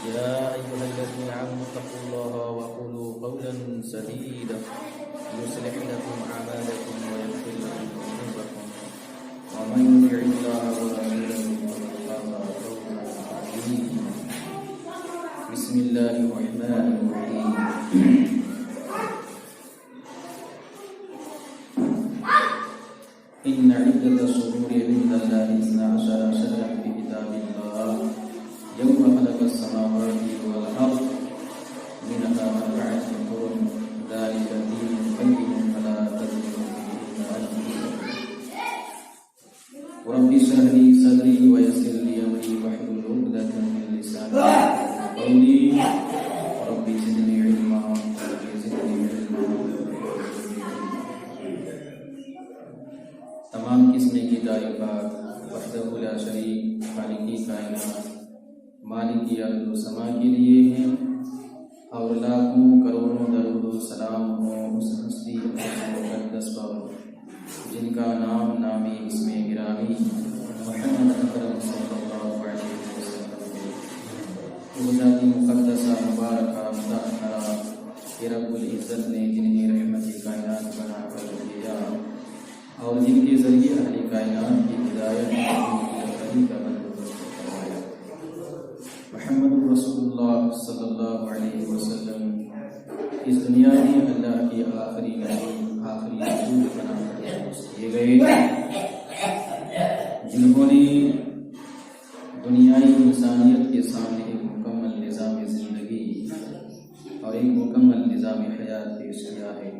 يا أيها الذين آمنوا اتقوا الله وقولوا قولا سديدا يصلح لكم أعمالكم ويغفر لكم ذنوبكم ومن يطع الله ورسوله فقد فاز فوزا عظيما. بسم الله الرحمن الرحيم. إن عدة الشهور عند الله 12 شهرا في كتاب الله يوم خلق السماوات والأرض منها أربعة حرم ذلك الدين القيم فلا تظلموا فيهن أنفسكم. رب اشرح لي صدري ويسر لي أمري واحلل عقدة من لساني يفقهوا قولي رب زدني علما تمام قسم کی تعریفات وحدہ لا شریک خالقی کائنات مالکی ارض و سما کے لیے ہیں، اور لاکھوں کروڑوں درود و سلام ہو اس ہستی مقدس پر جن کا نام نامی اسم گرامی محمد اکرم صلی اللہ علیہ وسلم ہے۔ وہ ذاتی مقدسہ مبارکہ مطہرہ کہ رب العزت نے جنہیں رحمت کائنات بنا کر دیا اور جن کے ذریعے اہل کائنات کی ہدایت کا بندوبست کروایا۔ محمد رسول اللہ صلی اللہ علیہ وسلم اس دنیا میں اللہ کی آخری نبی آخری رسول بنا کر کیے گئے، جنہوں نے دنیائی انسانیت کے سامنے ایک مکمل نظام زندگی اور ایک مکمل نظام حیات پیش کیا ہے۔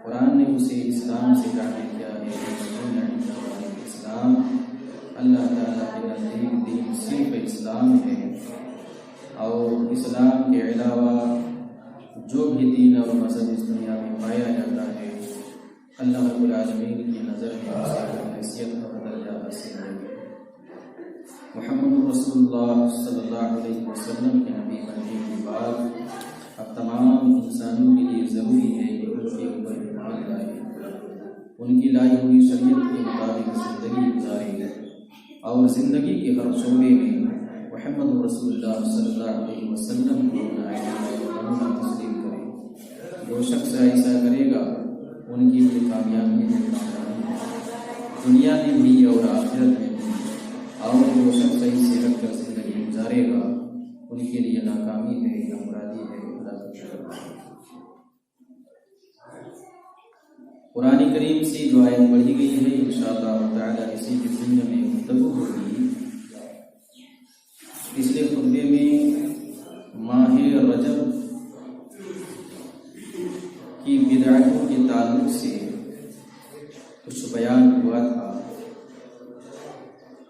قرآن نے اسے اسلام سے ظاہر کیا ہے۔ اسلام اللہ تعالیٰ کے نزدیک دین صرف اسلام ہے، اور اسلام کے علاوہ جو بھی دین اور مذہب اس دنیا میں پایا جاتا ہے اللہ رب العالمین کی نظر میں اسے حیثیت اور درجہ حاصل ہے۔ محمد رسول اللہ صلی اللہ علیہ وسلم کے نبی بننے کے بعد اب تمام انسانوں کے لیے ضروری ہے کہ ان کے اوپر ایمان لائے، ان کی لائی ہوئی شریعت کے مطابق زندگی گزارے اور زندگی کے ہر شعبے میں محمد رسول اللہ صلی اللہ علیہ وسلم کو نمونہ تسلیم کرے۔ جو شخص ایسا کرے گا ان کی بھی کامیابی ہے، دنیا میں بھی اور آخرت میں بھی، اور جو شخص صحیح سے ہٹ کر زندگی گزارے گا ان کے لیے ناکامی ہے یا مرادی ہے۔ قرآن کریم سے جو آیت پڑھی گئی ہے انشاءاللہ تعالی اسی کے ضمن میں گفتگو ہوگی۔ پچھلے خطبے میں ماہ رجب کی بدعتوں کے تعلق سے کچھ بیان ہوا تھا۔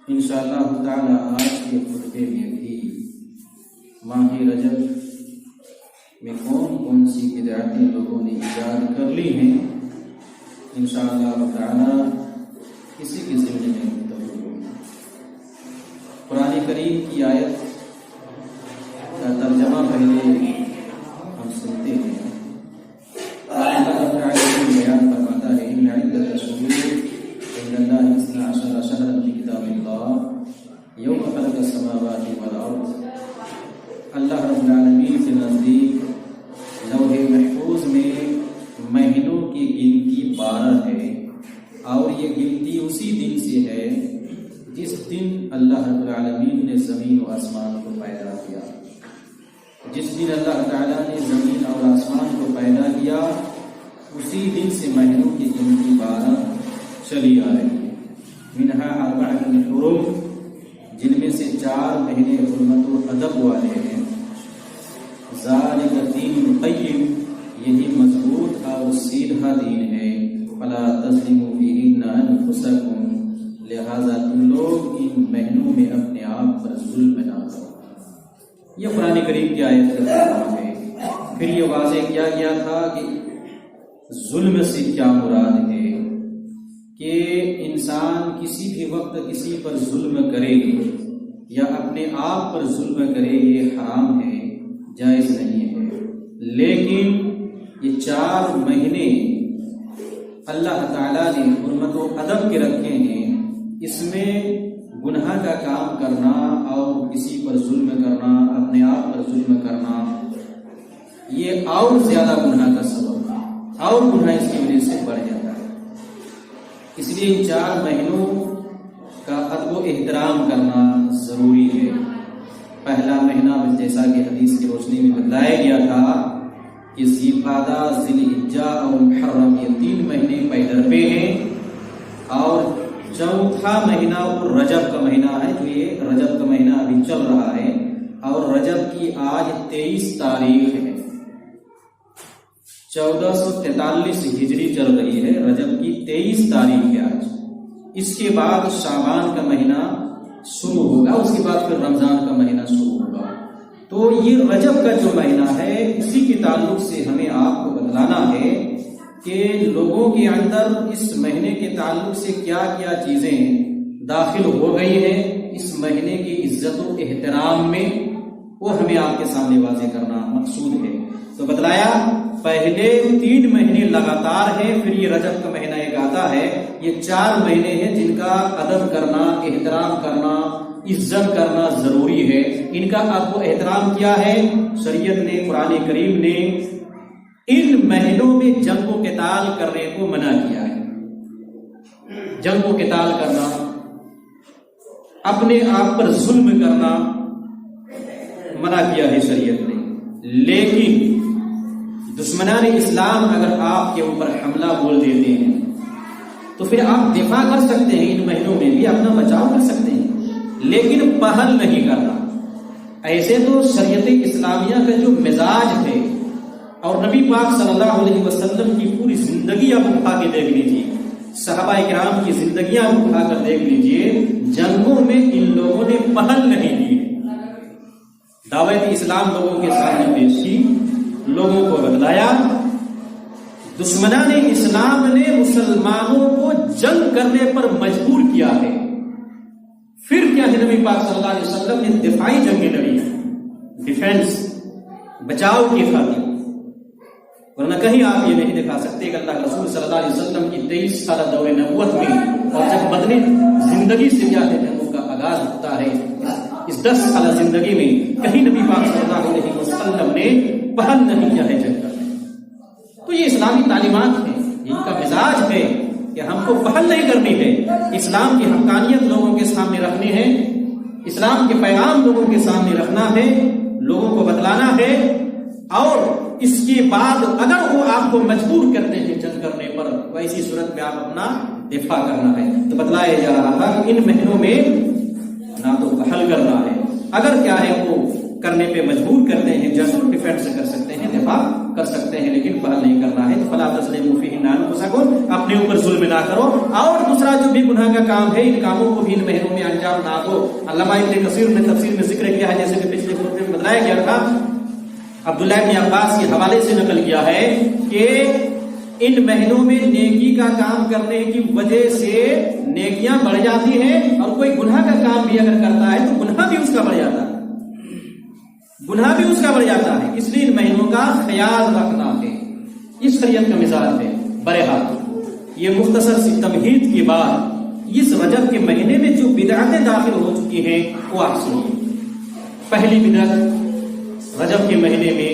انشاءاللہ تعالی آج کے خطبے میں بھی ماہ رجب میں کون کون سی بدعتیں لوگوں نے ایجاد کر لی ہیں انشاءاللہ تعالی اسی کے ضمن میں گفتگو ہوگی۔ قرآن کریم کی آیت کا ترجمہ پہلے ہم سنتے ہیں۔ اللہ رب العالمین بیان فرماتا ہے ان عدۃ الشہور عند اللہ 12 شہرا فی کتاب اللہ یوم خلق السماوات والارض۔ اللہ رب العالمین کے نزدیک لوح محفوظ میں مہینوں کی گنتی 12 ہے، اور یہ گنتی اسی دن سے ہے جس دن اللہ رب العالمین نے زمین و آسمان کو پیدا کیا۔ جس دن اللہ تعالیٰ نے زمین اور آسمان کو پیدا کیا اسی دن سے مہینوں کی گنتی 12 چلی آ رہی ہے۔ منہا 4 حرم، جن میں سے 4 مہینے حرمت و ادب والے ہیں۔ ذالک الدین القیم، یہی مضبوط اور سیدھا دین ہے۔ فلا تظلموا فیہن انفسکم، لہذا تم لوگ ان مہینوں میں اپنے آپ پر ظلم نہ کرو۔ یہ قرآن کریم کی آیت کا ترجمہ ہے۔ پھر یہ واضح کیا گیا تھا کہ ظلم سے کیا مراد ہے، کہ انسان کسی بھی وقت کسی پر ظلم کرے یا اپنے آپ پر ظلم کرے یہ حرام ہے، جائز نہیں ہے۔ لیکن یہ 4 مہینے اللہ تعالیٰ نے حرمت و ادب کے رکھے ہیں، اس میں گناہ کا کام کرنا اور کسی پر ظلم کرنا، اپنے اپنے آپ پر ظلم کرنا یہ اور زیادہ گناہ کا سبب ہے، اور گناہ اس کی وجہ سے بڑھ جاتا ہے۔ اس لیے ان 4 مہینوں کا ادب و احترام کرنا ضروری ہے۔ پہلا مہینہ جیسا کہ حدیث کی روشنی میں بتلایا گیا تھا کہ ذی القعدہ، ذی الحجہ اور محرم، یہ 3 مہینے پیدر پہ ہیں، اور چوتھا مہینہ رجب کا مہینہ ہے، جو یہ رجب کا مہینہ ابھی چل رہا ہے، اور رجب کی آج 23 تاریخ ہے، 1443 ہجری چل رہی ہے، رجب کی 23 تاریخ ہے آج۔ اس کے بعد شعبان کا مہینہ شروع ہوگا، اس کے بعد پھر رمضان کا مہینہ شروع ہوگا۔ تو یہ رجب کا جو مہینہ ہے، اسی کے تعلق سے ہمیں آپ کو بتلانا ہے کہ لوگوں کے اندر اس مہینے کے تعلق سے کیا کیا چیزیں داخل ہو گئی ہیں اس مہینے کی عزت و احترام میں، وہ ہمیں آپ کے سامنے واضح کرنا مقصود ہے۔ تو بتلایا پہلے 3 مہینے لگاتار ہیں، پھر یہ رجب کا مہینہ ایک آتا ہے، یہ 4 مہینے ہیں جن کا ادب کرنا، احترام کرنا، عزت کرنا ضروری ہے۔ ان کا ادب و احترام کیا ہے؟ شریعت نے، قرآن کریم نے ان مہینوں میں جنگ و قتال کرنے کو منع کیا ہے۔ جنگ و قتال کرنا، اپنے آپ پر ظلم کرنا منع کیا ہے شریعت نے، لیکن دشمنان اسلام اگر آپ کے اوپر حملہ بول دیتے ہیں تو پھر آپ دفاع کر سکتے ہیں، ان مہینوں میں بھی اپنا بچاؤ کر سکتے ہیں، لیکن پہل نہیں کرنا۔ ایسے تو شریعت اسلامیہ کا جو مزاج ہے، اور نبی پاک صلی اللہ علیہ وسلم کی پوری زندگی آپ اٹھا کے دیکھ لیجیے، صحابہ کرام کی زندگیاں آپ اٹھا کر دیکھ لیجیے، جنگوں میں ان لوگوں نے پہل نہیں کی، دعوت اسلام لوگوں کے سامنے پیش کی، لوگوں کو بتلایا۔ دشمنان اسلام نے مسلمانوں کو جنگ کرنے پر مجبور کیا ہے، پھر کیا ہے نبی پاک صلی اللہ علیہ وسلم نے دفاعی جنگیں لڑی، ڈیفینس، بچاؤ کی خاطر، ورنہ کہیں آپ یہ نہیں دکھا سکتے کہ اللہ رسول صلی اللہ علیہ وسلم کی 23 سالہ دور نبوت میں اور جب مدنی زندگی سے کیا ہے جنگوں کا آغاز ہوتا ہے، اس 10 سالہ زندگی میں کہیں نبی پاک صلی اللہ علیہ وسلم نے پہل نہیں کیا ہے جنگ کرنے۔ تو یہ اسلامی تعلیمات ہیں، ان کا مزاج ہے کہ ہم کو پہل نہیں کرنی ہے، اسلام کی حقانیت لوگوں کے سامنے رکھنی ہے، اسلام کے پیغام لوگوں کے سامنے رکھنا ہے، لوگوں کو بتلانا ہے، اور اس کے بعد اگر وہ آپ کو مجبور کرتے ہیں جنگ کرنے پر، ویسی صورت میں آپ اپنا دفاع کرنا ہے۔ تو بتلایا جا رہا تھا کہ ان مہینوں میں نہ تو پہل کرنا ہے، اگر کیا ہے وہ کرنے پہ مجبور کرتے ہیں، جنگ ڈیفینس کر سکتے ہیں، دفاع کر سکتے ہیں، لیکن پہل نہیں کرنا ہے۔ تو فلا تظلموا فیہن انفسکم، اپنے اوپر ظلم نہ کرو، اور دوسرا جو بھی گناہ کا کام ہے ان کاموں کو بھی ان مہینوں میں انجام نہ دو۔ علامہ ابن کثیر نے تفسیر میں ذکر کیا ہے، جیسے کہ پچھلے خطبے میں بتلایا گیا تھا، عبداللہ بن عباس کے حوالے سے نقل کیا ہے کہ ان مہینوں میں نیکی کا کام کرنے کی وجہ سے نیکیاں بڑھ جاتی ہیں، اور کوئی گناہ کا کام بھی اگر کرتا ہے تو گناہ بھی اس کا بڑھ جاتا ہے، گناہ بھی اس کا بڑھ جاتا ہے۔ اس لیے ان مہینوں کا خیال رکھنا ہے، اس شریعت کا مزاج ہے۔ برحال یہ مختصر سی تمہید کے بعد اس رجب کے مہینے میں جو بدعتیں داخل ہو چکی ہیں وہ آپ سنیے۔ پہلی بدعت رجب کے مہینے میں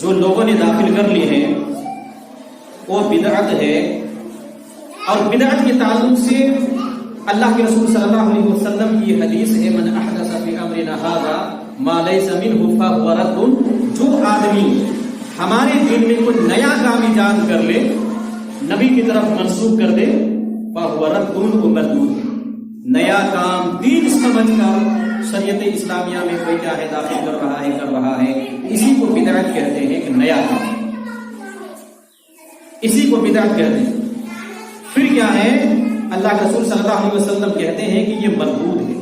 جو لوگوں نے داخل کر لی ہے وہ بدعت ہے، اور بدعت کے تعلق سے اللہ کے رسول صلی اللہ علیہ وسلم کی حدیث ہے، من احدث فی امرنا ھذا ما لیس منہ فہو رد، جو آدمی ہمارے دین میں کوئی نیا کام ایجاد کر لے، نبی کی طرف منسوخ کر دے، فہو رد، وہ مردود ہے۔ نیا کام دین سمجھ کر شریعت اسلامیہ میں کوئی کیا ہے داخل کر رہا ہے، اسی کو بدعت کہتے ہیں، کہ نیا کام، اسی کو بدعت کہتے ہیں۔ پھر کیا ہے، اللہ کے رسول صلی اللہ علیہ وسلم کہتے ہیں کہ یہ مردود ہے،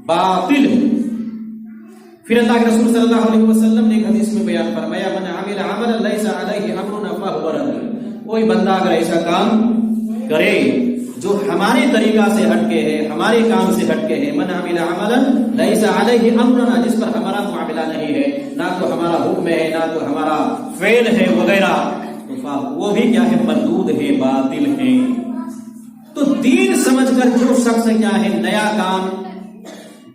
باطل ہے۔ پھر اللہ کے رسول صلی اللہ علیہ وسلم نے ایک حدیث میں بیان فرمایا، من عمل عملا لیس علیہ امرنا فہو رد، کوئی بندہ اگر ایسا کام کرے جو ہمارے طریقہ سے ہٹ کے ہے، ہمارے کام سے ہٹ کے ہے، من عمل عملا لیس علیہ امرنا، جس پر ہمارا معاملہ نہیں ہے، نہ تو ہمارا حکم ہے، نہ تو ہمارا فعل ہے وغیرہ، تو وہ بھی کیا ہے، مردود ہے، باطل ہے۔ تو دین سمجھ کر جو شخص کیا ہے نیا کام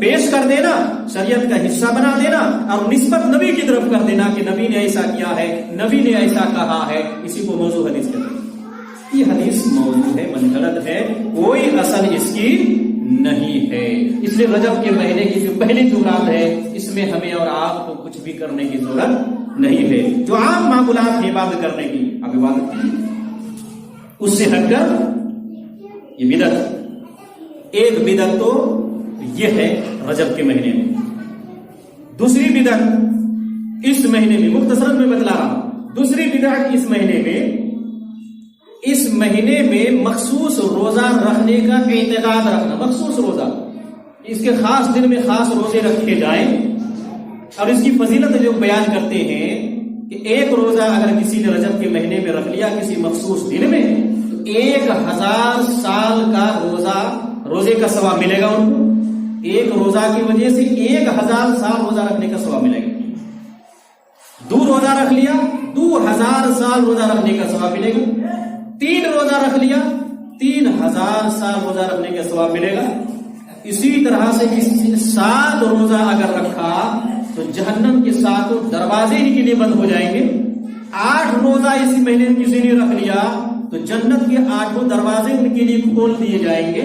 پیش کر دینا، شریعت کا حصہ بنا دینا اور نسبت نبی کی طرف کر دینا کہ نبی نے ایسا کیا ہے، نبی نے ایسا کہا ہے، اسی کو موضوع حدیث کہتے ہیں۔ یہ حدیث موضوع ہے، منگڑت ہے، کوئی اصل اس کی نہیں ہے۔ اس لیے رجب کے مہینے کی جو پہلی جو رات ہے اس میں ہمیں اور آپ کو کچھ بھی کرنے کی ضرورت نہیں ہے۔ جو عام معمولات عبادت کرنے کی آپ عبادت کی، اس سے ہٹ کر یہ بدعت۔ ایک بدعت تو یہ ہے رجب کے مہینے میں، دوسری بدعت اس مہینے میں مختصراً میں بتلا رہا ہوں۔ دوسری بدعت اس مہینے میں مخصوص روزہ رکھنے کا اعتقاد رکھنا، مخصوص روزہ، اس کے خاص دن میں خاص روزے رکھے جائیں، اور اس کی فضیلت جو بیان کرتے ہیں کہ ایک روزہ اگر کسی نے رجب کے مہینے میں رکھ لیا کسی مخصوص دن میں تو 1000 سال کا روزے کا ثواب ملے گا ان کو۔ ایک روزہ کی وجہ سے 1000 سال روزہ رکھنے کا ثواب ملے گا۔ 2 روزہ رکھ لیا 2000 سال روزہ رکھنے کا ثواب ملے گا۔ 3 روزہ رکھ لیا 3000 سال روزہ رکھنے کا ثواب ملے گا۔ اسی طرح سے 7 روزہ اگر رکھا تو جہنم کے 7 دروازے ہی کے لیے بند ہو جائیں گے۔ 8 روزہ اسی مہینے میں کسی نے رکھ لیا تو جنت کے 8 دروازے ان کے لیے کھول دیے جائیں گے،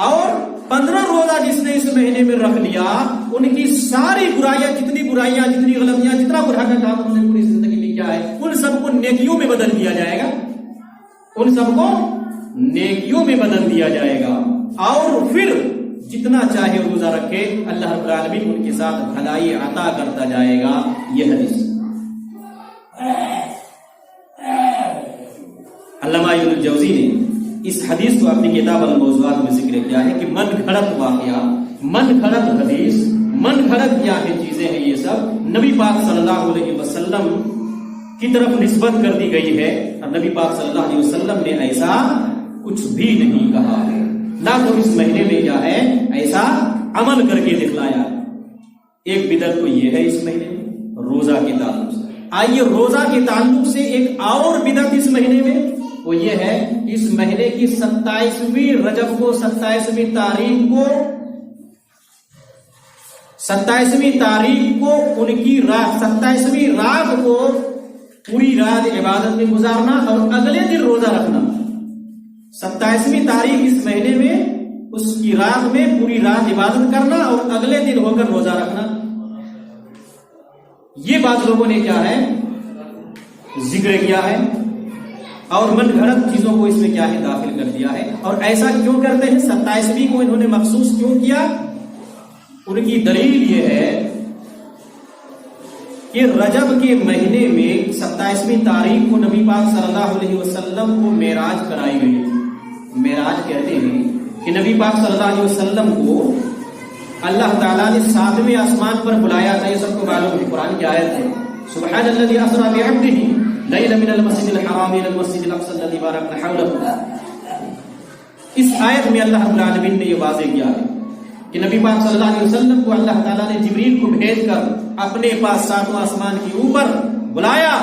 اور 15 روزہ جس نے اس مہینے میں رکھ لیا ان کی ساری برائیاں، جتنی غلطیاں، جتنا برا کا کام انہوں نے پوری زندگی میں کیا ہے، ان سب کو نیکیوں میں بدل دیا جائے گا، ان سب کو نیکیوں میں بدل دیا جائے گا، اور پھر جتنا چاہے روزہ رکھے اللہ رب العالمین ان کے ساتھ بھلائی عطا کرتا جائے گا۔ یہ حدیث علامہ ابن الجوزی نے اس حدیث کو اپنی کتاب الموضوعات میں ذکر کیا ہے کہ من گھڑت واقعہ، من گھڑت حدیث، من گھڑت کیا ہے چیزیں ہیں، یہ سب نبی پاک صلی اللہ علیہ وسلم کی طرف نسبت کر دی گئی ہے، اور نبی پاک صلی اللہ علیہ وسلم نے ایسا کچھ بھی نہیں کہا ہے، نہ تو اس مہینے میں کیا ہے ایسا عمل کر کے دکھلایا۔ ایک بدعت تو یہ ہے اس مہینے میں روزہ کے تعلق سے۔ آئیے روزہ کے تعلق سے ایک اور بدعت اس مہینے میں، وہ یہ ہے اس مہینے کی 27ویں رجب کو، 27ویں تاریخ کو ان کی رات، 27ویں رات کو پوری رات عبادت میں گزارنا اور اگلے دن روزہ رکھنا۔ 27ویں تاریخ اس مہینے میں اس کی رات میں پوری رات عبادت کرنا اور اگلے دن ہو کر روزہ رکھنا، یہ بات لوگوں نے کیا ہے ذکر کیا ہے، اور من گھڑت چیزوں کو اس میں کیا ہے داخل کر دیا ہے۔ اور ایسا کیوں کرتے ہیں، 27ویں کو انہوں نے مخصوص کیوں کیا؟ ان کی دلیل یہ ہے کہ رجب کے مہینے میں 27ویں تاریخ کو نبی پاک صلی اللہ علیہ وسلم کو معراج کرائی گئی۔ معراج کہتے ہیں کہ نبی پاک صلی اللہ علیہ وسلم کو اللہ تعالیٰ نے 7ویں آسمان پر بلایا تھا، یہ سب کو معلوم ہے، قرآن کی آیت ہے، سبحان الذی اسری بعبدہ لیلا من المسجد الحرام الى المسجد الاقصى الذي باركنا حوله۔ اس آیت میں اللہ رب العالمین نے یہ واضح کیا ہے کہ نبی پاک صلی اللہ علیہ وسلم کو اللہ تعالیٰ نے جبریل کو بھیج کر اپنے پاس 7واں آسمان کے اوپر بلایا،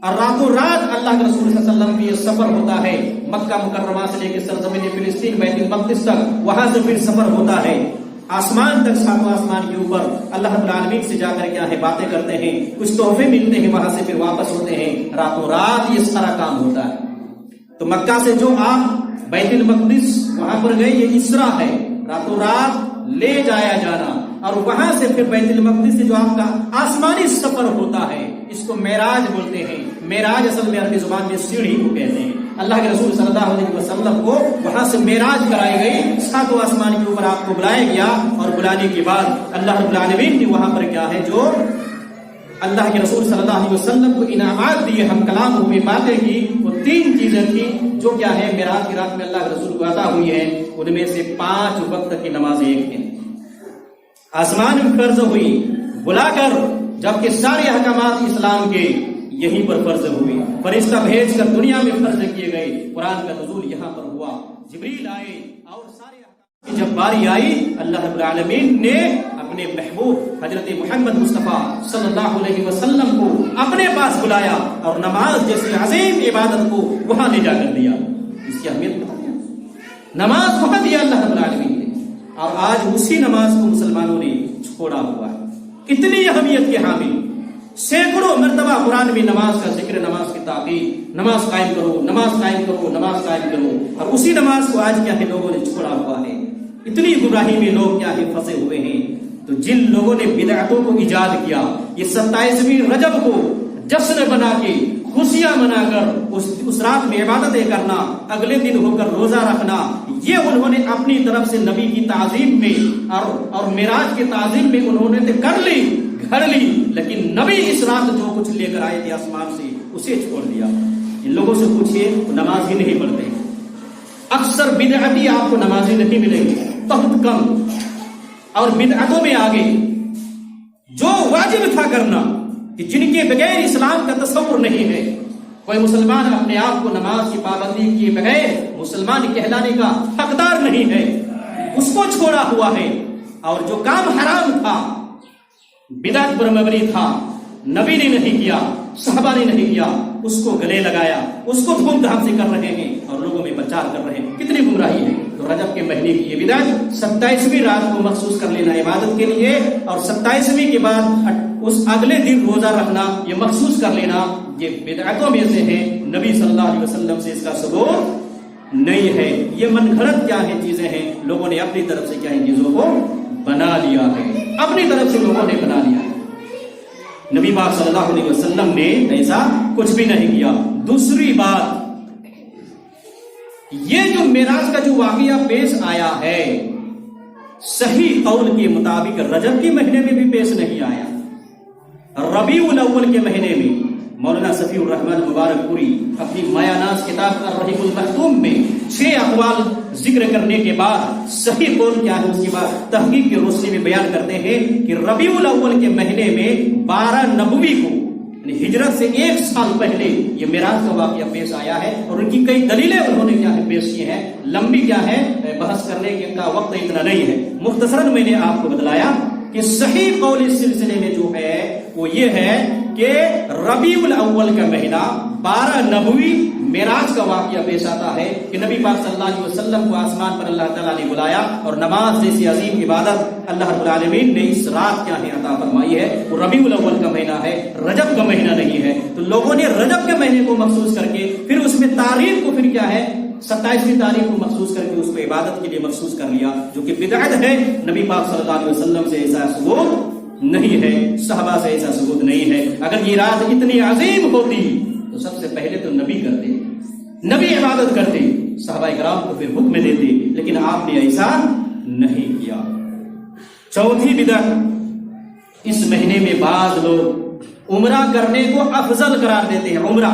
اور راتوں رات اللہ کے رسول صلی اللہ علیہ وسلم کا یہ سفر ہوتا ہے مکہ مکرمہ سے لے کے سرزمین فلسطین بیت المقدس تک، وہاں سے پھر سفر ہوتا ہے آسمان تک، 7واں آسمان کے اوپر اللہ رب العالمین سے جا کر کیا ہے باتیں کرتے ہیں، کچھ تحفے ملتے ہیں، وہاں سے پھر واپس ہوتے ہیں، راتوں رات یہ سارا کام ہوتا ہے۔ تو مکہ سے جو آپ بیت المقدس وہاں پر گئے، یہ اسرا ہے، راتوں رات لے جایا جانا، اور وہاں سے پھر بیت المقدس سے جو آپ کا آسمانی سفر ہوتا ہے اس کو معراج بولتے ہیں۔ معراج اصل میں عربی زبان میں سیڑھی کو کہتے ہیں۔ اللہ کے رسول صلی اللہ علیہ وسلم کو وہاں سے معراج کرائی گئی، 7واں آسمان کے اوپر آپ کو بلایا گیا، اور بلانے کے بعد اللہ رب العالمین نے وہاں پر کیا ہے جو اللہ کے رسول صلی اللہ علیہ وسلم کو انعامات دیے، ہم کلام ہوئے باتیں کی، وہ 3 چیزیں تھیں جو کیا ہے معراج کی رات میں اللہ کے رسول کو عطا ہوئی ہیں، ان میں سے 5 وقت کی نماز ایک ہے، آسمان میں فرض ہوئی بلا کر، جبکہ سارے احکامات اسلام کے یہیں پر فرض ہوئے، فرشتہ بھیج کر دنیا میں فرض کیے گئے، قرآن کا نزول یہاں پر ہوا، جبریل آئے، اور سارے جب باری آئی اللہ رب العالمین نے اپنے محبوب حضرت محمد مصطفیٰ صلی اللہ علیہ وسلم کو اپنے پاس بلایا، اور نماز جیسی عظیم عبادت کو وہاں لے جا کر دیا۔ اس کی اہمیت بتا دیا، نماز وہاں دیا اللہ رب العالمین نے، اور آج اسی نماز کو مسلمانوں نے چھوڑا ہوا ہے. اتنی اہمیت کے حامل سینکڑوں مرتبہ قرآن میں نماز کا ذکر، نماز کی تاکید، نماز قائم کرو، نماز قائم کرو، نماز قائم کرو، اور اسی نماز کو آج کیا ہے لوگوں نے چھوڑا ہوا ہے. اتنی گمراہی میں لوگ کیا ہے پھنسے ہوئے ہیں. تو جن لوگوں نے بدعتوں کو ایجاد کیا، یہ 27ویں رجب کو جشن بنا کے خوشیاں منا کر اس رات میں عبادتیں کرنا، اگلے دن ہو کر روزہ رکھنا، یہ انہوں نے اپنی طرف سے نبی کی تعظیم میں اور معراج کی تعظیم میں انہوں نے کر لی، گھڑ لی. لیکن نبی اس رات جو کچھ لے کر آئے تھے آسمان سے اسے چھوڑ دیا. ان لوگوں سے پوچھئے وہ نماز ہی نہیں پڑھتے. اکثر بدعتی آپ کو نمازی نہیں ملیں گے، بہت کم. اور بدعتوں میں آگے جو واجب تھا کرنا، کہ جن کے بغیر اسلام کا تصور نہیں ہے. کوئی مسلمان اپنے آپ کو نماز کی پابندی کے بغیر مسلمان کہلانے کا حقدار نہیں ہے، اس کو چھوڑا ہوا ہے. اور جو کام حرام تھا، بدعت پر مبنی تھا، نبی نے نہیں کیا، صحابہ نے نہیں کیا، اس کو گلے لگایا، اس کو دھوم دھام سے کر رہے ہیں اور لوگوں میں پرچار کر رہے ہیں. کتنی گمراہی ہے. تو رجب کے مہینے کی یہ بدعت 27ویں رات کو مخصوص کر لینا عبادت کے لیے، اور 27ویں کے بعد اس اگلے دن روزہ رکھنا یہ مخصوص کر لینا، یہ بدعتوں میں سے ہے. نبی صلی اللہ علیہ وسلم سے اس کا ثبوت نہیں ہے. یہ من گھڑت کیا ہے چیزیں ہیں، لوگوں نے اپنی طرف سے کیا ان چیزوں کو بنا لیا ہے، اپنی طرف سے لوگوں نے بنا لیا ہے. نبی پاک صلی اللہ علیہ وسلم نے ایسا کچھ بھی نہیں کیا. دوسری بات، یہ جو معراج کا جو واقعہ پیش آیا ہے، صحیح قول کے مطابق رجب کے مہینے میں بھی پیش نہیں آیا. ربیع الاول کے مہینے میں مولانا صفی الرحمن مبارک پوری اپنی مایہ ناز کتاب الرحیق المختوم میں 6 اقوال ذکر کرنے کے بعد صحیح قول کیا ہے اس کے بعد تحقیق کی روشنی میں بیان کرتے ہیں کہ ربیع الاول کے مہینے میں 12 نبوی کو، یعنی ہجرت سے 1 سال پہلے یہ معراج کا واقعہ پیش آیا ہے. اور ان کی کئی دلیلیں انہوں نے کیا ہے پیش کی ہیں. لمبی کیا ہے بحث کرنے کا وقت اتنا نہیں ہے. مختصراً میں نے آپ کو بتلایا کہ صحیح قول اس سلسلے میں جو ہے وہ یہ ہے کہ ربیع الاول کا مہینہ 12 نبوی معراج کا واقعہ پیش آتا ہے کہ نبی پاک صلی اللہ علیہ وسلم کو آسمان پر اللہ تعالیٰ نے بلایا اور نماز جیسی عظیم عبادت اللہ رب العالمین نے اس رات کیا ہے عطا فرمائی ہے. وہ ربیع الاول کا مہینہ ہے، رجب کا مہینہ نہیں ہے. تو لوگوں نے رجب کے مہینے کو مخصوص کر کے پھر اس میں تاریخ کو پھر کیا ہے 27ویں تاریخ کو مخصوص کر کے اس کو عبادت کے لیے مخصوص کر لیا، جو کہ بدعت ہے. نبی پاک صلی اللہ علیہ وسلم سے ایسا ثبوت نہیں ہے، صحابہ سے ایسا ثبوت نہیں ہے. اگر یہ رات اتنی عظیم ہوتی تو سب سے پہلے تو نبی کرتے، نبی عبادت کرتے، صحابہ کرام کو پھر حکم دیتے، لیکن آپ نے ایسا نہیں کیا. چوتھی بدعت، اس مہینے میں بعض لوگ عمرہ کرنے کو افضل قرار دیتے ہیں. عمرہ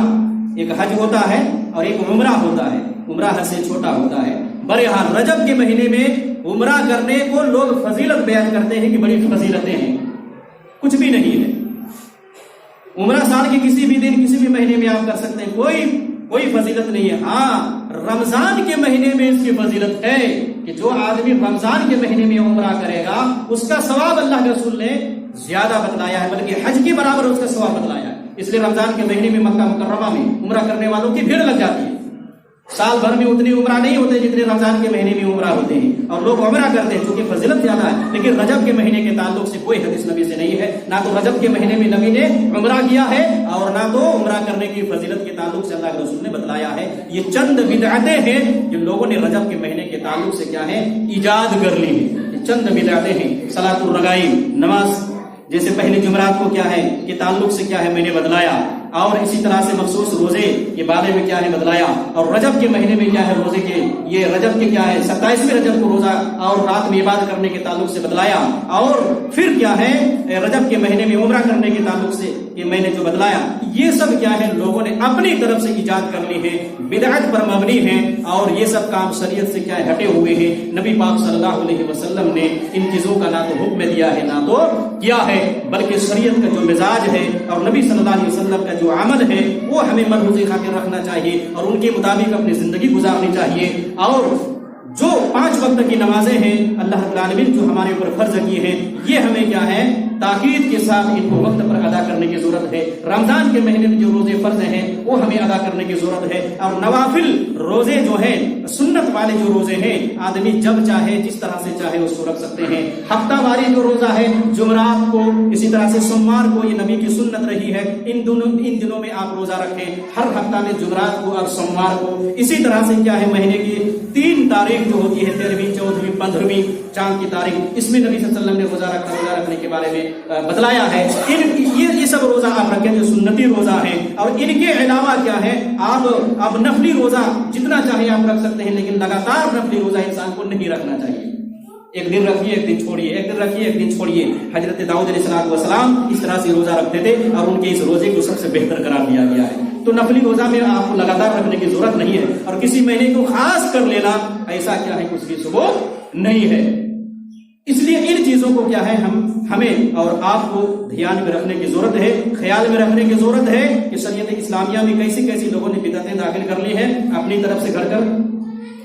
ایک حج ہوتا ہے اور ایک عمرہ ہوتا ہے. عمرہ حج سے چھوٹا ہوتا ہے. بہرحال رجب کے مہینے میں عمرہ کرنے کو لوگ فضیلت بیان کرتے ہیں کہ بڑی فضیلتیں ہیں. کچھ بھی نہیں ہے. عمرہ سال کے کسی بھی دن کسی بھی مہینے میں آپ کر سکتے ہیں، کوئی فضیلت نہیں ہے. ہاں رمضان کے مہینے میں اس کی فضیلت ہے کہ جو آدمی رمضان کے مہینے میں عمرہ کرے گا اس کا ثواب اللہ کے رسول نے زیادہ بتلایا ہے، بلکہ حج کے برابر اس کا ثواب بتلایا ہے. اس لیے رمضان کے مہینے میں مکہ مکرمہ میں عمرہ کرنے والوں کی بھیڑ لگ جاتی ہے. سال بھر میں اتنی عمرہ نہیں ہوتے جتنے رمضان کے مہینے میں عمرہ ہوتے ہیں، اور لوگ عمرہ کرتے ہیں چونکہ فضیلت زیادہ ہے. لیکن رجب کے مہینے کے تعلق سے کوئی حدیث نبی سے نہیں ہے، نہ تو رجب کے مہینے میں نبی نے عمرہ کیا ہے اور نہ تو عمرہ کرنے کی فضیلت کے تعلق سے اللہ کے رسول نے بتلایا ہے. یہ چند بدعتیں ہیں جو لوگوں نے رجب کے مہینے کے تعلق سے کیا ہے ایجاد کر لی ہے. یہ چند بدعتیں ہیں. صلاۃ الرغائب، نماز جیسے پہلے جمعرات کو کیا ہے کہ تعلق سے کیا ہے میں نے بتلایا، اور اسی طرح سے مخصوص روزے کے بارے میں کیا ہے بتلایا. اور رجب کے مہینے میں کیا ہے روزے کے، یہ رجب کے کیا ہے 27ویں رجب کو روزہ اور رات میں عبادت کرنے کے تعلق سے بتلایا. اور پھر کیا ہے رجب کے مہینے میں عمرہ کرنے کے تعلق سے یہ میں نے جو بتلایا، یہ سب کیا ہے لوگوں نے اپنی طرف سے ایجاد کر لی ہے، بدعت پر مبنی ہے، اور یہ سب کام شریعت سے کیا ہے ہٹے ہوئے ہیں. نبی پاک صلی اللہ علیہ وسلم نے ان چیزوں کا نہ تو حکم دیا ہے نہ تو کیا ہے، بلکہ شریعت کا جو مزاج ہے اور نبی صلی اللہ علیہ وسلم کا جو عمل ہے وہ ہمیں ملحوظ خاطر رکھنا چاہیے اور ان کے مطابق اپنی زندگی گزارنی چاہیے. اور جو 5 وقت کی نمازیں ہیں اللہ رب العالمین جو ہمارے اوپر فرض کی ہیں، یہ ہمیں کیا ہے تاکید کے ساتھ ان کو وقت پر ادا کرنے کی ضرورت ہے. رمضان کے مہینے میں جو روزے فرض ہیں وہ ہمیں ادا کرنے کی ضرورت ہے، اور نوافل روزے جو ہیں سنت والے جو روزے ہیں آدمی جب چاہے جس طرح سے چاہے اس کو رکھ سکتے ہیں. ہفتہ واری جو روزہ ہے جمعرات کو, اسی طرح سے سوموار کو, یہ نبی کی سنت رہی ہے. ان دنوں میں آپ روزہ رکھیں, ہر ہفتہ میں جمعرات کو اور سوموار کو. اسی طرح سے کیا ہے مہینے کی 3 تاریخ جو ہوتی ہے 13ویں 14ویں 15ویں چاند کی تاریخ, اس میں نبی صلی اللہ علیہ وسلم نے روزہ رکھنے کے بارے میں بتلایا ہے. یہ سب روزہ آپ رکھیں جو سنتی روزہ ہیں. اور ان کے علاوہ کیا ہے آپ نفلی روزہ جتنا چاہے آپ رکھ سکتے ہیں, لیکن لگاتار نفلی روزہ انسان کو نہیں رکھنا چاہیے. ایک دن رکھیے ایک دن چھوڑیے, ایک دن رکھیے ایک دن چھوڑیے. حضرت داؤد علیہ السلام اس طرح سے روزہ رکھتے تھے اور ان کے اس روزے کو سب سے بہتر قرار دیا گیا ہے. تو نفلی روزہ میں آپ کو لگاتار رکھنے کی ضرورت نہیں ہے, اور کسی مہینے کو خاص کر لینا ایسا کیا ہے کچھ بھی ثبوت نہیں ہے. اس لیے ان چیزوں کو کیا ہے ہمیں اور آپ کو دھیان میں رکھنے کی ضرورت ہے, خیال میں رکھنے کی ضرورت ہے کہ شریعت اسلامیہ میں کیسی کیسی لوگوں نے بدعتیں داخل کر لی ہیں, اپنی طرف سے گھڑ کر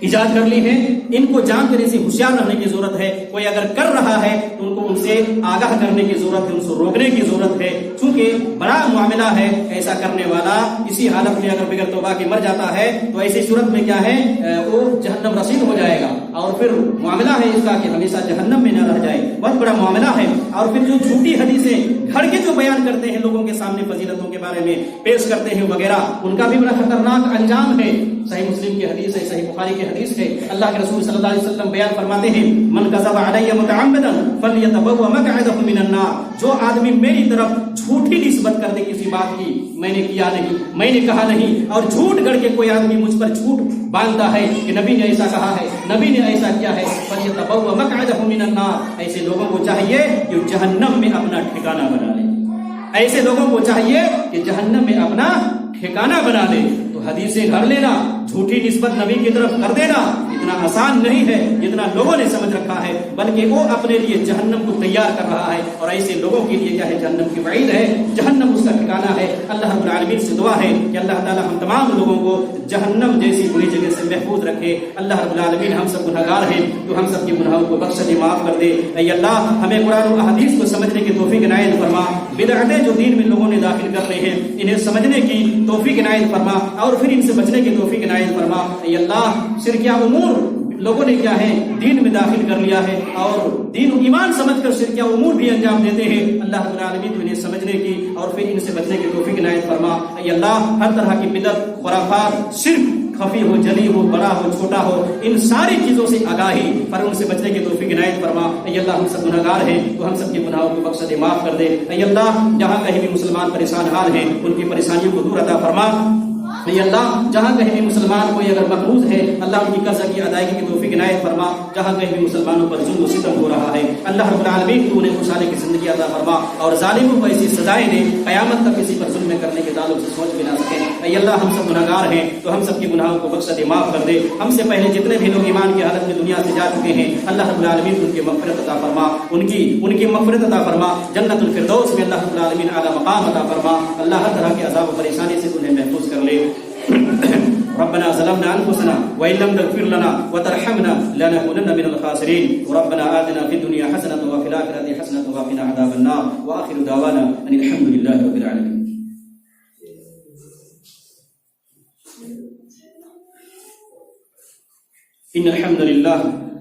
ایجاد کر لی ہے. ان کو جان کر اسے ہوشیار رہنے کی ضرورت ہے. کوئی اگر کر رہا ہے تو ان کو ان سے آگاہ کرنے کی ضرورت ہے, ان سے روکنے کی ضرورت ہے, چونکہ بڑا معاملہ ہے. ایسا کرنے والا اسی حالت میں اگر بغیر توبہ کے مر جاتا ہے تو ایسی صورت میں کیا ہے وہ جہنم رسید ہو جائے گا, اور پھر معاملہ ہے اس کا کہ ہمیشہ جہنم میں نہ رہ جائے. بہت بڑا معاملہ ہے. اور پھر جو جھوٹی حدیثیں گھڑ کے جو بیان کرتے ہیں لوگوں کے سامنے فضیلتوں کے بارے میں پیش کرتے ہیں وغیرہ, ان کا بھی بڑا خطرناک انجام ہے. صحیح مسلم کی حدیث ہے, صحیح بخاری کی حدیث ہے. اللہ کے رسول صلی اللہ علیہ وسلم بیان فرماتے ہیں من کذب علی متعمدا فلیتبوأ مقعدہ من النار. جو آدمی میری طرف جھوٹی نسبت کر دے کسی بات کی, میں نے کیا نہیں, میں نے کہا نہیں, اور جھوٹ گڑ کے کوئی آدمی مجھ پر جھوٹ باندھتا ہے کہ نبی نے ایسا کہا ہے, نبی نے ایسا کیا ہے, فلیتبوأ مقعدہ من النار. ایسے لوگوں کو چاہیے کہ جہنم میں اپنا ٹھکانہ بنا لے. ایسے لوگوں کو چاہیے کہ جہنم میں اپنا ٹھکانہ بنا لے. تو حدیثیں گھڑ لینا, جھوٹی نسبت نبی کی طرف کر دینا اتنا آسان نہیں ہے جتنا لوگوں نے سمجھ رکھا ہے, بلکہ وہ اپنے لیے جہنم کو تیار کر رہا ہے. اور ایسے لوگوں کے لیے کیا ہے جہنم کی وعید ہے, جہنم اس کا ٹھکانہ ہے. اللہ رب العالمین سے دعا ہے کہ اللہ تعالی ہم تمام لوگوں کو جہنم جیسی بری جگہ سے محفوظ رکھے. اللہ رب العالمین ہم سب گنہگار ہیں, تو ہم سب کے گناہوں کو بخش دے, معاف کر دے. اے اللہ ہمیں قرآن و احادیث کو سمجھنے کی توفیق عنایت فرما. بدعتیں جو دین میں لوگوں نے داخل کر رہے ہیں انہیں سمجھنے کی توفیق عنایت فرما, اور پھر ان سے بچنے کی توفیق عنایت فرما. اے اللہ شرکیہ امور لوگوں نے کیا ہے دین میں داخل کر لیا ہے, اور دین و ایمان سمجھ کر شرکیہ امور بھی انجام دیتے ہیں. اللہ رب العالمین تو انہیں سمجھنے کی اور پھر ان سے بچنے کی توفیق عنایت فرما. اے اللہ ہر طرح کی بدعت, خرافات, شرک, خفی ہو, جلی ہو, بڑا ہو, چھوٹا ہو, ان ساری چیزوں سے آگاہی پر ان سے بچنے کی توفیق عنایت فرما. اے اللہ ہم سب گنہگار ہیں, تو ہم سب کے گناہوں کو بخش دے, معاف کر دے. اے اللہ جہاں کہیں بھی مسلمان پریشان حال ہیں ان کی پریشانیوں کو دور عطا فرما. اے اللہ جہاں کہیں بھی مسلمان کوئی اگر مقروض ہے اللہ ان کی قرض کی ادائیگی کی توفیق عنایت فرما. جہاں کہیں بھی مسلمانوں پر ظلم و ستم ہو رہا ہے اللہ رب العالمین تو انہیں خوشحالی کی زندگی عطا فرما, اور ظالموں کو ایسی سزائیں دے قیامت تک کسی پر ظلم کرنے کے تعلق سے سوچ بھی نہ سکیں. اے اللہ ہم سب گنہگار ہیں, تو ہم سب کے گناہوں کو بخش دے, معاف کر دے. ہم سے پہلے جتنے بھی لوگ ایمان کی حالت میں دنیا سے جا چکے ہیں اللہ رب العالمین ان کی مغفرت عطا فرما, ان کی مغفرت عطا فرما. جنت الفردوس میں اللہ رب العالمین اعلی مقام عطا فرما. اللہ ہر طرح کے عذاب و پریشانی سے انہیں محفوظ کر لے. ربنا ظلمنا انفسنا وان لم تغفر لنا وترحمنا لنكونن من الخاسرين. وربنا آتنا في الدنيا حسنة وفي الآخرة حسنة وقنا عذاب النار. واخر دعوانا ان الحمد لله رب العالمين. ان الحمد لله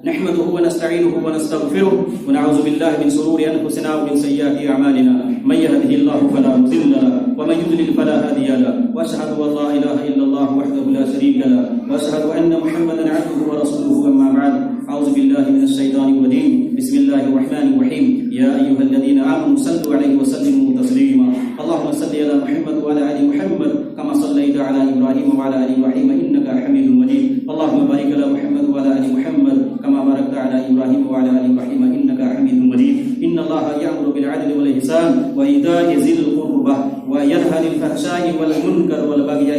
نحمده ونستعينه ونستغفره ونعوذ بالله من شرور انفسنا ومن سيئات اعمالنا. من يهده الله فلا مضل له ومن يضلل فلا هادي له. واشهد ان لا اله الا الله وحده لا شريك له واشهد ان محمدا عبده ورسوله. اما بعد اعوذ بالله من الشيطان الرجيم. بسم الله الرحمن الرحيم. يا ايها الذين امنوا صلوا عليه وسلموا تسليما. اللهم صل على محمد وعلى ال محمد كما صليت على ابراهيم وعلى ال ابراهيم انك حميد مجيد. اللهم بارك على محمد وعلى ال محمد كما باركت على ابراهيم وعلى ال ابراهيم انك حميد مجيد. ان الله يأمر بالعدل والاحسان وايتاء ذي القربى وينهى عن الفحشاء والمنكر والبغي